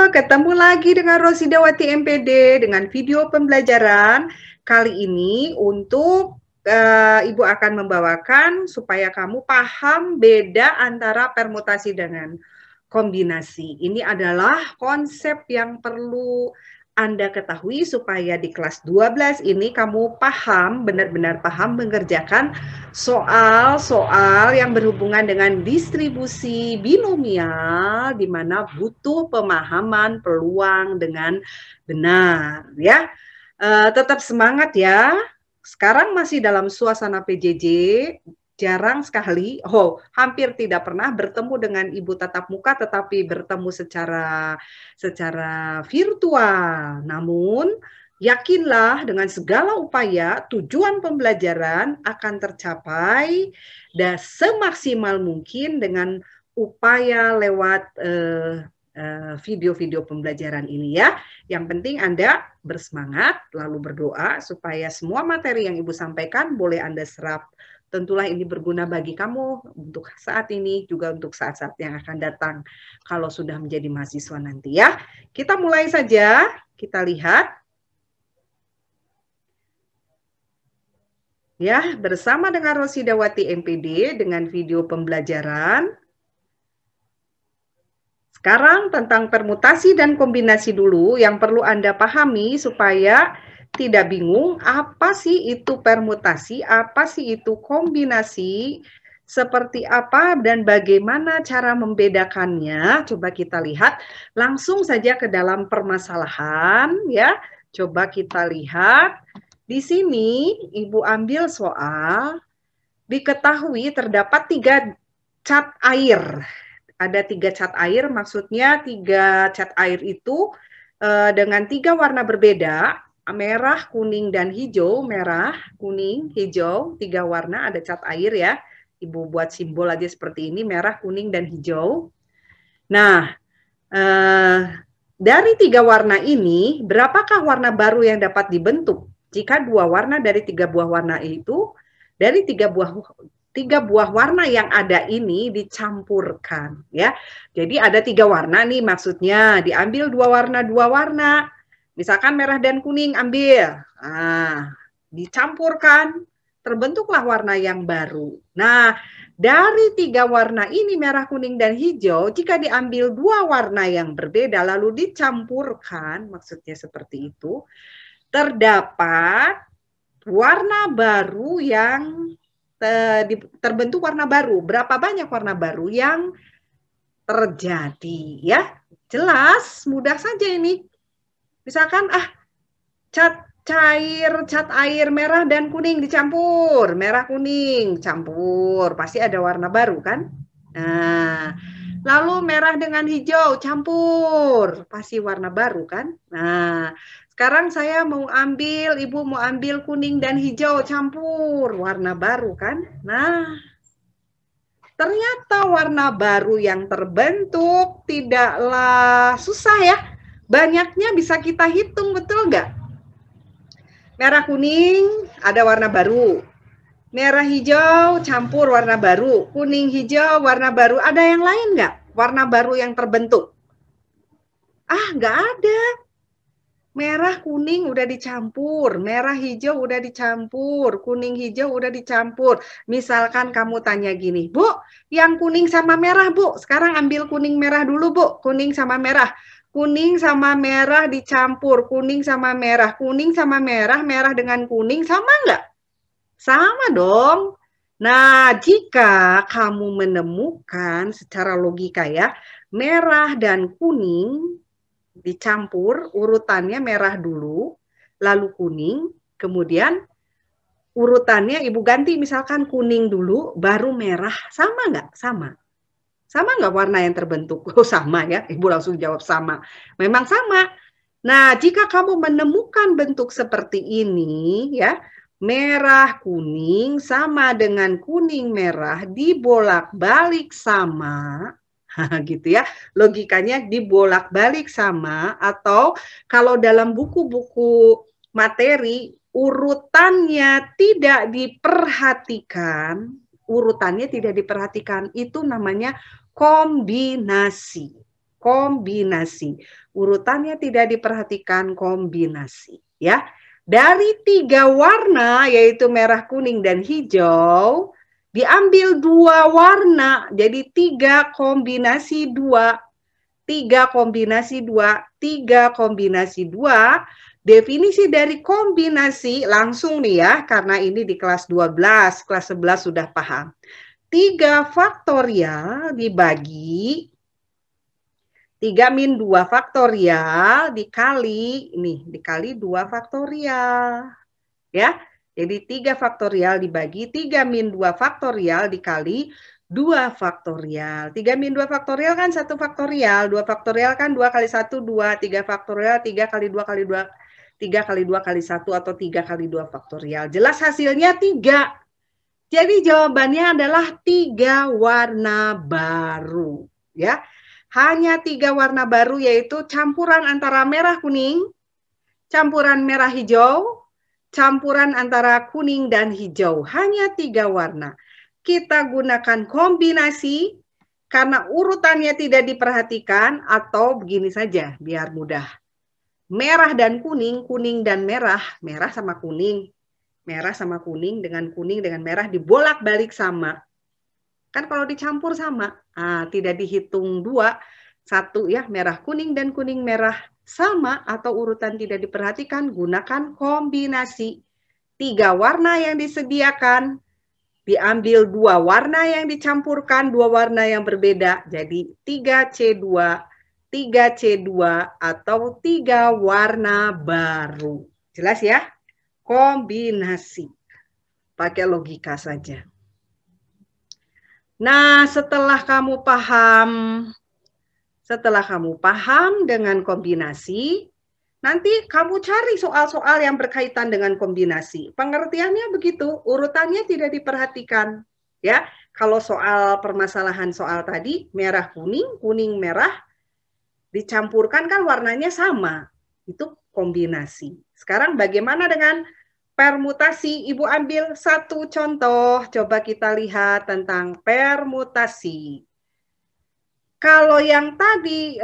ketemu lagi dengan Rosidawati MPD dengan video pembelajaran. Kali ini untuk Ibu akan membawakan supaya kamu paham beda antara permutasi dengan kombinasi. Ini adalah konsep yang perlu Anda ketahui supaya di kelas 12 ini kamu paham, benar-benar paham mengerjakan soal-soal yang berhubungan dengan distribusi binomial di mana butuh pemahaman peluang dengan benar ya. Tetap semangat ya. Sekarang masih dalam suasana PJJ, jarang sekali, hampir tidak pernah bertemu dengan Ibu tatap muka, tetapi bertemu secara virtual. Namun, yakinlah dengan segala upaya, tujuan pembelajaran akan tercapai dan semaksimal mungkin dengan upaya lewat video-video pembelajaran ini ya. Yang penting Anda bersemangat, lalu berdoa supaya semua materi yang Ibu sampaikan boleh Anda serap. Tentulah ini berguna bagi kamu untuk saat ini, juga untuk saat-saat yang akan datang kalau sudah menjadi mahasiswa nanti ya. Kita mulai saja, kita lihat. Ya, bersama dengan Rosidawati MPD dengan video pembelajaran. Sekarang tentang permutasi dan kombinasi dulu yang perlu Anda pahami supaya tidak bingung apa sih itu permutasi, apa sih itu kombinasi, seperti apa dan bagaimana cara membedakannya. Coba kita lihat langsung saja ke dalam permasalahan ya. Coba kita lihat. Di sini Ibu ambil soal, diketahui terdapat 3 cat air. Ada 3 cat air, maksudnya 3 cat air itu dengan 3 warna berbeda, merah, kuning, dan hijau. Merah, kuning, hijau, 3 warna, ada cat air ya. Ibu buat simbol aja seperti ini, merah, kuning, dan hijau. Nah, dari 3 warna ini, berapakah warna baru yang dapat dibentuk? Jika 2 warna dari 3 buah warna itu, dari 3 buah warna yang ada ini dicampurkan ya. Jadi ada 3 warna nih, maksudnya diambil 2 warna. Misalkan merah dan kuning ambil. Nah, dicampurkan, terbentuklah warna yang baru. Nah, dari 3 warna ini merah, kuning, dan hijau, jika diambil 2 warna yang berbeda lalu dicampurkan, maksudnya seperti itu, terdapat warna baru yang terbentuk warna baru. Berapa banyak warna baru yang terjadi ya? Jelas, mudah saja ini. Misalkan cat air merah dan kuning dicampur, merah kuning campur, pasti ada warna baru kan? Nah, lalu merah dengan hijau campur, pasti warna baru kan? Nah, sekarang saya mau ambil, Ibu mau ambil kuning dan hijau campur, warna baru kan? Nah, ternyata warna baru yang terbentuk tidaklah susah ya. Banyaknya bisa kita hitung, betul nggak? Merah kuning ada warna baru. Merah hijau campur warna baru. Kuning hijau warna baru. Ada yang lain nggak? Warna baru yang terbentuk? Nggak ada. Merah kuning udah dicampur. Merah hijau udah dicampur. Kuning hijau udah dicampur. Misalkan kamu tanya gini, Bu, yang kuning sama merah, Bu. Sekarang ambil kuning merah dulu, Bu. Kuning sama merah. Kuning sama merah dicampur, kuning sama merah, merah dengan kuning, sama nggak? Sama dong. Nah, jika kamu menemukan secara logika ya, merah dan kuning dicampur, urutannya merah dulu, lalu kuning, kemudian urutannya Ibu ganti misalkan kuning dulu, baru merah, sama nggak? Sama. Sama nggak warna yang terbentuk? Sama ya, Ibu langsung jawab sama. Memang sama. Nah, jika kamu menemukan bentuk seperti ini, ya, merah kuning sama dengan kuning merah dibolak-balik sama, gitu ya. Logikanya dibolak-balik sama, atau kalau dalam buku-buku materi urutannya tidak diperhatikan, itu namanya kombinasi. kombinasi. Urutannya tidak diperhatikan, kombinasi. Ya, dari 3 warna yaitu merah, kuning, dan hijau, diambil 2 warna, jadi 3 kombinasi 2. 3 kombinasi 2, 3 kombinasi 2. Definisi dari kombinasi langsung nih ya, karena ini di kelas 12, kelas 11 sudah paham. 3 faktorial dibagi 3 min 2 faktorial dikali, ini dikali 2 faktorial. Ya, jadi 3 faktorial dibagi 3 min 2 faktorial dikali 2 faktorial. 3 min 2 faktorial kan 1 faktorial. 2 faktorial kan 2 kali 1, 2. 3 faktorial 3 kali 2 kali 2. 3 kali 2 kali 1 atau 3 kali 2 faktorial. Jelas hasilnya 3. Jadi jawabannya adalah 3 warna baru. Ya, hanya 3 warna baru yaitu campuran antara merah kuning, campuran merah hijau, campuran antara kuning dan hijau. Hanya 3 warna. Kita gunakan kombinasi karena urutannya tidak diperhatikan, atau begini saja biar mudah. Merah dan kuning, kuning dan merah, merah sama kuning. Merah sama kuning dengan merah dibolak-balik sama. Kan kalau dicampur sama, tidak dihitung 2, 1 ya, merah kuning dan kuning merah sama atau urutan tidak diperhatikan, gunakan kombinasi. 3 warna yang disediakan, diambil 2 warna yang dicampurkan, 2 warna yang berbeda, jadi 3C2, 3C2 atau 3 warna baru. Jelas ya? Kombinasi. Pakai logika saja. Nah, setelah kamu paham dengan kombinasi, nanti kamu cari soal-soal yang berkaitan dengan kombinasi. Pengertiannya begitu, urutannya tidak diperhatikan. Ya, kalau soal permasalahan soal tadi, merah kuning, kuning merah, dicampurkan kan warnanya sama. Itu kombinasi. Sekarang bagaimana dengan permutasi? Ibu ambil 1 contoh, coba kita lihat tentang permutasi. Kalau yang tadi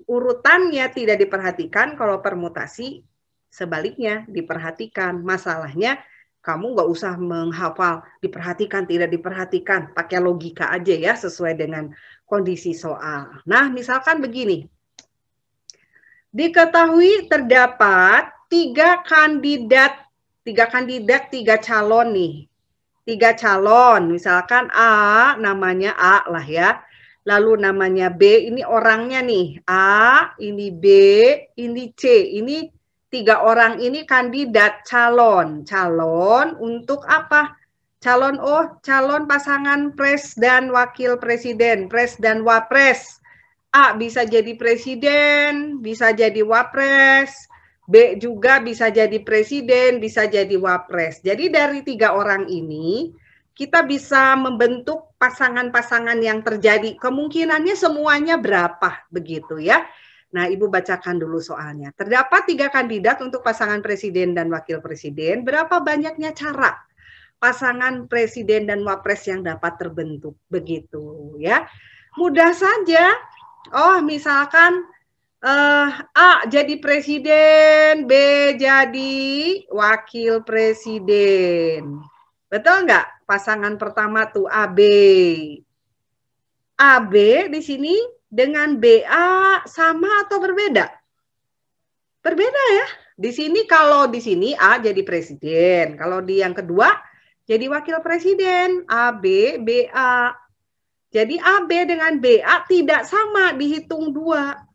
urutannya tidak diperhatikan, kalau permutasi sebaliknya diperhatikan. Masalahnya kamu nggak usah menghafal diperhatikan, tidak diperhatikan, pakai logika aja ya, sesuai dengan kondisi soal. Nah, misalkan begini. Diketahui terdapat 3 kandidat, 3 calon nih. 3 calon, misalkan A, namanya A lah ya. Lalu namanya B, ini orangnya nih. A, ini B, ini C. Ini 3 orang ini kandidat calon. Calon untuk apa? Calon pasangan pres dan wakil presiden, pres dan wapres. A bisa jadi presiden, bisa jadi wapres. B juga bisa jadi presiden, bisa jadi wapres. Jadi dari 3 orang ini, kita bisa membentuk pasangan-pasangan yang terjadi. Kemungkinannya semuanya berapa, begitu ya. Nah, Ibu bacakan dulu soalnya. Terdapat 3 kandidat untuk pasangan presiden dan wakil presiden. Berapa banyaknya cara pasangan presiden dan wapres yang dapat terbentuk, begitu ya. Mudah saja. Oh, misalkan A jadi presiden, B jadi wakil presiden. Betul nggak? Pasangan pertama tuh AB. AB di sini dengan BA sama atau berbeda? Berbeda ya. Di sini kalau di sini A jadi presiden, kalau di yang kedua jadi wakil presiden, AB, BA. Jadi AB dengan BA tidak sama, dihitung 2.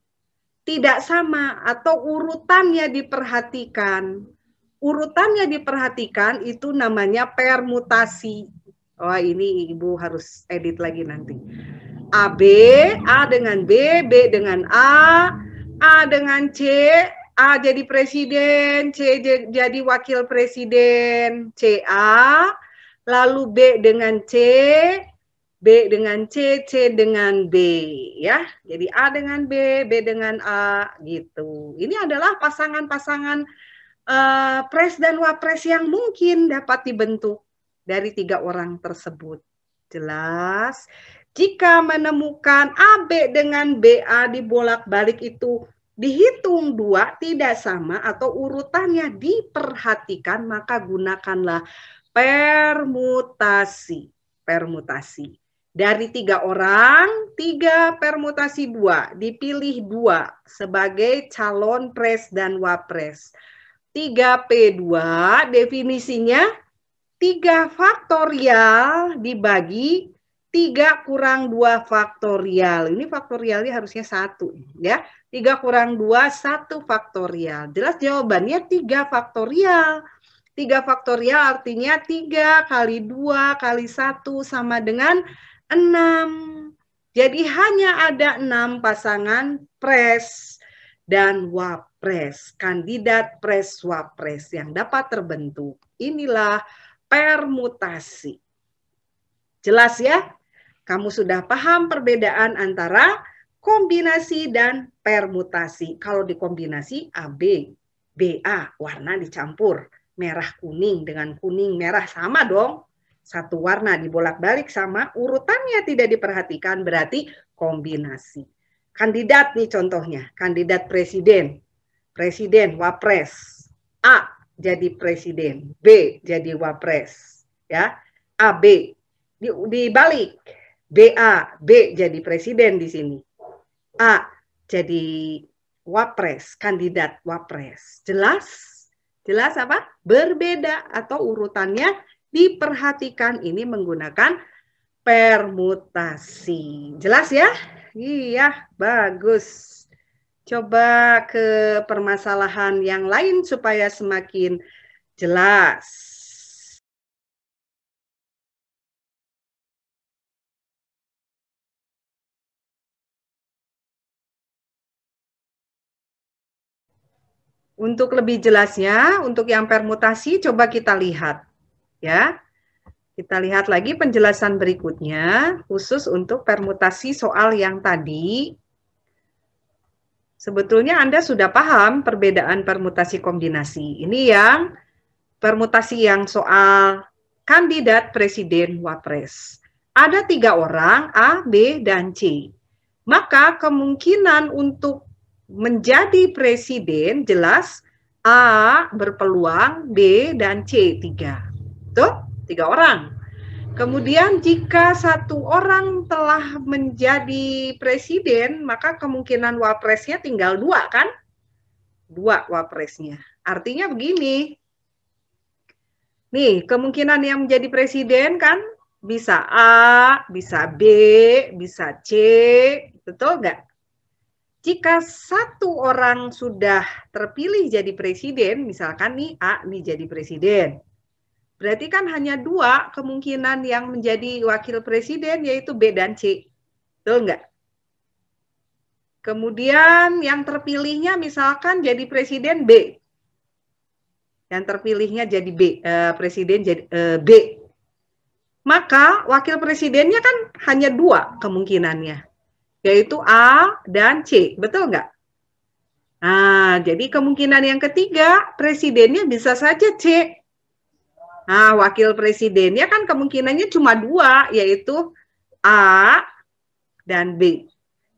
Tidak sama atau urutannya diperhatikan. Urutannya diperhatikan itu namanya permutasi. Oh, ini Ibu harus edit lagi nanti. AB, A dengan B, B dengan A dengan C, A jadi presiden, C jadi wakil presiden, CA, lalu B dengan C, B dengan C, C dengan B, ya. Jadi A dengan B, B dengan A, gitu. Ini adalah pasangan-pasangan pres dan wapres yang mungkin dapat dibentuk dari 3 orang tersebut. Jelas? Jika menemukan AB dengan BA dibolak-balik itu dihitung 2 tidak sama atau urutannya diperhatikan, maka gunakanlah permutasi. Permutasi. Dari 3 orang, 3 permutasi 2. Dipilih 2 sebagai calon pres dan wapres. 3P2 definisinya 3 faktorial dibagi 3 kurang 2 faktorial. Ini faktorialnya harusnya 1 ya. 3 kurang 2, 1 faktorial. Jelas jawabannya 3 faktorial. 3 faktorial artinya 3 kali 2 kali 1 sama dengan 6. Jadi hanya ada 6 pasangan pres dan wapres. Kandidat pres wapres yang dapat terbentuk. Inilah permutasi. Jelas ya? Kamu sudah paham perbedaan antara kombinasi dan permutasi. Kalau dikombinasi AB, BA, warna dicampur. Merah kuning dengan kuning merah sama dong. Satu warna dibolak-balik sama, urutannya tidak diperhatikan, berarti kombinasi. Kandidat nih contohnya, kandidat presiden. Presiden, wapres. A jadi presiden, B jadi wapres. Ya, AB. Dibalik. BA, B jadi presiden di sini. A jadi wapres, kandidat wapres. Jelas? Jelas apa? Berbeda atau urutannya diperhatikan. Ini menggunakan permutasi. Jelas ya? Iya, bagus. Coba ke permasalahan yang lain supaya semakin jelas. Untuk lebih jelasnya, untuk yang permutasi coba kita lihat ya. Kita lihat lagi penjelasan berikutnya khusus untuk permutasi soal yang tadi. Sebetulnya Anda sudah paham perbedaan permutasi kombinasi. Ini yang permutasi yang soal kandidat presiden wapres. Ada 3 orang, A, B, dan C. Maka kemungkinan untuk menjadi presiden jelas A berpeluang, B dan C 3. Tuh, 3 orang. Kemudian jika 1 orang telah menjadi presiden, maka kemungkinan wapresnya tinggal 2 kan? 2 wapresnya. Artinya begini. Nih, kemungkinan yang menjadi presiden kan bisa A, bisa B, bisa C, betul nggak? Jika 1 orang sudah terpilih jadi presiden, misalkan nih A nih jadi presiden, berarti kan hanya 2 kemungkinan yang menjadi wakil presiden, yaitu B dan C. Betul nggak? Kemudian yang terpilihnya misalkan jadi presiden B. Yang terpilihnya jadi B, presiden jadi B. Maka wakil presidennya kan hanya 2 kemungkinannya, yaitu A dan C, betul nggak? Nah, jadi kemungkinan yang ketiga, presidennya bisa saja C. Nah, wakil presidennya kan kemungkinannya cuma 2, yaitu A dan B.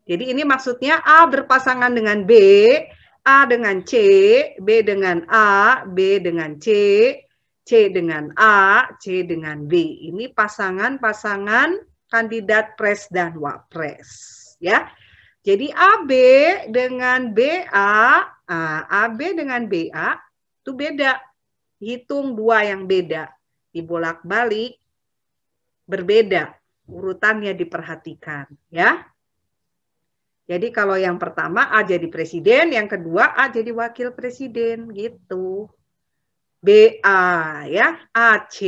Jadi ini maksudnya A berpasangan dengan B, A dengan C, B dengan A, B dengan C, C dengan A, C dengan B. Ini pasangan-pasangan kandidat pres dan wapres. Ya, jadi AB dengan BA, AB dengan BA itu beda. Hitung 2 yang beda, dibolak-balik berbeda, urutannya diperhatikan ya. Jadi kalau yang pertama A jadi presiden, yang kedua A jadi wakil presiden gitu. BA ya, AC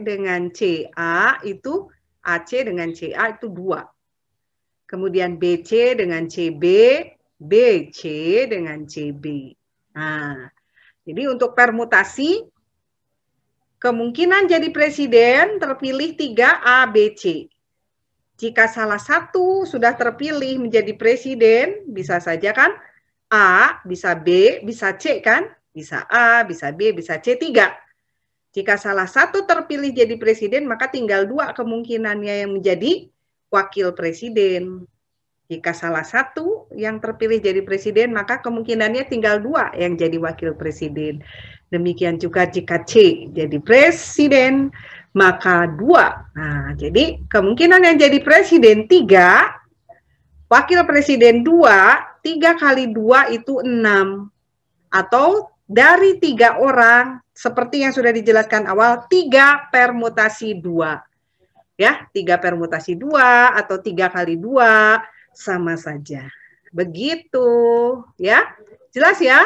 dengan CA itu AC dengan CA itu 2. Kemudian BC dengan CB, BC dengan CB. Nah, jadi untuk permutasi, kemungkinan jadi presiden terpilih 3 A, B, C. Jika salah satu sudah terpilih menjadi presiden, bisa saja kan A, bisa B, bisa C kan? Bisa A, bisa B, bisa C, 3. Jika salah satu terpilih jadi presiden, maka tinggal 2 kemungkinannya yang menjadi wakil presiden. Jika salah satu yang terpilih jadi presiden, maka kemungkinannya tinggal 2 yang jadi wakil presiden. Demikian juga jika C jadi presiden, maka 2. Nah, jadi kemungkinan yang jadi presiden 3, wakil presiden 2, 3 kali 2 itu 6. Atau dari 3 orang, seperti yang sudah dijelaskan awal, 3 permutasi 2. Ya, 3 permutasi 2 atau 3 kali 2 sama saja. Begitu, ya. Jelas ya?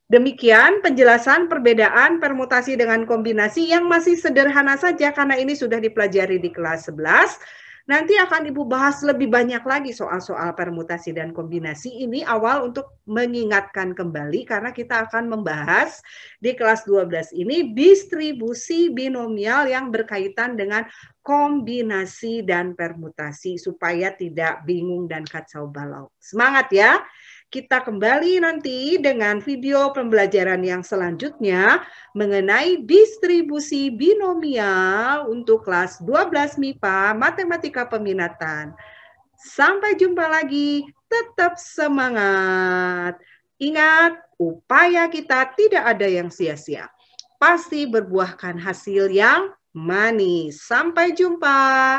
Demikian penjelasan perbedaan permutasi dengan kombinasi yang masih sederhana saja karena ini sudah dipelajari di kelas 11. Nanti akan Ibu bahas lebih banyak lagi soal-soal permutasi dan kombinasi. Ini awal untuk mengingatkan kembali karena kita akan membahas di kelas 12 ini distribusi binomial yang berkaitan dengan kombinasi dan permutasi supaya tidak bingung dan kacau balau. Semangat ya! Kita kembali nanti dengan video pembelajaran yang selanjutnya mengenai distribusi binomial untuk kelas 12 MIPA Matematika Peminatan. Sampai jumpa lagi, tetap semangat. Ingat, upaya kita tidak ada yang sia-sia. Pasti berbuahkan hasil yang manis. Sampai jumpa.